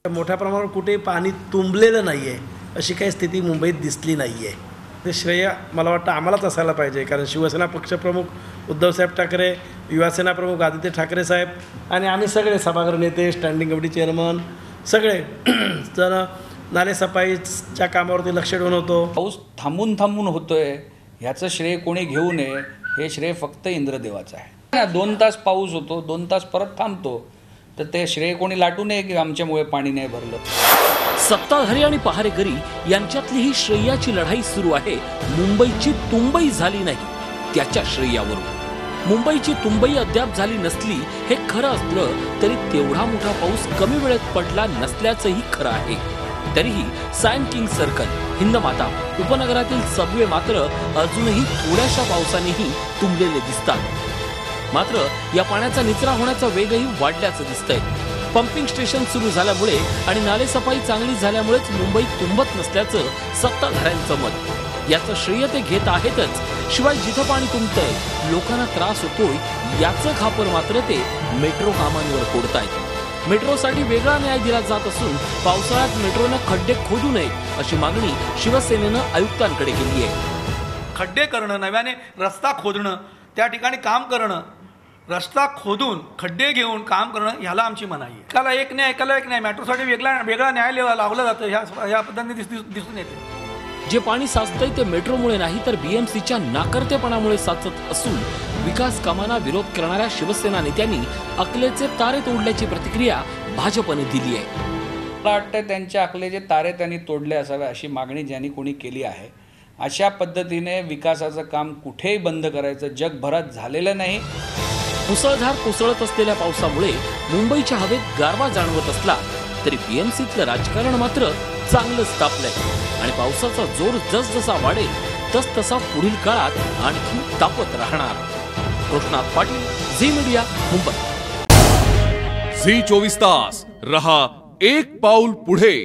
मोठ्या प्रमाणावर कुठेही पाणी तुंबलेलं नाही आहे अशी काही स्थिती मुंबईत दिसली नाही आहे. ते श्रेय मला वाटतं आम्हालाच असायला पाहिजे, कारण शिवसेना पक्षप्रमुख उद्धवसाहेब ठाकरे, युवासेना प्रमुख आदित्य ठाकरे साहेब आणि आम्ही सगळे सभागृह नेते, स्टँडिंग कमिटी चेअरमन सगळे जण नालेसफाईच्या कामावरती लक्ष ठेवून होतो. पाऊस थांबून थांबून होतोय ह्याचं श्रेय कोणी घेऊ नये, हे श्रेय फक्त इंद्रदेवाचं आहे. 2 तास पाऊस होतो, 2 तास परत थांबतो, तर ते श्रेय कोणी लाटू नये की आमच्यामुळे पाणी नाही भरलं. सत्ताधारी आणि पहारेकरी यांच्यातली ही श्रेयाची लढाई सुरू आहे. मुंबईची तुंबई झाली नाही त्याच्या श्रेयावरून. मुंबईची तुंबई अद्याप झाली नसली हे खरं असलं तरी तेवढा मोठा पाऊस कमी वेळेत पडला नसल्याचंही खरं आहे. तरीही सायन किंग सर्कल, हिंदमाता, उपनगरातील सबवे मात्र अजूनही थोड्याशा पावसानेही तुंबलेले दिसतात. मात्र या पाण्याचा निचरा होण्याचा वेगही वाढल्याचं दिसतंय. पंपिंग स्टेशन सुरू झाल्यामुळे आणि नालेसफाई चांगली झाल्यामुळेच मुंबई तुंबत नसल्याचं सत्ताधाऱ्यांचं मत. याचं श्रेय ते घेत आहेतच, शिवाय जिथं पाणी तुंबतंय, लोकांना त्रास होतोय याचं खापर मात्र ते मेट्रो कामांवर फोडतायत. मेट्रोसाठी वेगळा न्याय दिला जात असून पावसाळ्यात मेट्रोनं खड्डे खोदू नये अशी मागणी शिवसेनेनं आयुक्तांकडे केली आहे. खड्डे करणं, नव्याने रस्ता खोदणं, त्या ठिकाणी काम करणं, रस्ता खोदून खड्डे घेऊन काम करणं ह्याला आमची मनाई आहे. एकाला एक न्याय, एकाला एक न्याय, मेट्रोसाठी वेगळा न्याय लावला जातं ह्या पद्धतीने दिसून येते. जे पाणी साचतंय ते मेट्रोमुळे नाही तर बीएमसीच्या नाकर्तेपणामुळे साचत असून विकास कामांना विरोध करणाऱ्या शिवसेना नेत्यांनी अकलेचे तारे तोडल्याची प्रतिक्रिया भाजपने दिली आहे. मला वाटतं त्यांच्या अकलेचे तारे त्यांनी तोडले असावे अशी मागणी ज्यांनी कोणी केली आहे. अशा पद्धतीने विकासाचं काम कुठेही बंद करायचं जगभरात झालेलं नाही. मुसळधार कोसळत असलेल्या पावसामुळे मुंबईच्या हवेत गारवा जाणवत असला तरी बीएमसीतलं राजकारण मात्र चांगलंच तापलंय आणि पावसाचा जोर जसजसा वाढेल तसतसा पुढील काळात आणखी तापत राहणार. Krishnat Patil, Zee media, Mumbai. Zee 24 तास रहा एक पाऊल पुढे.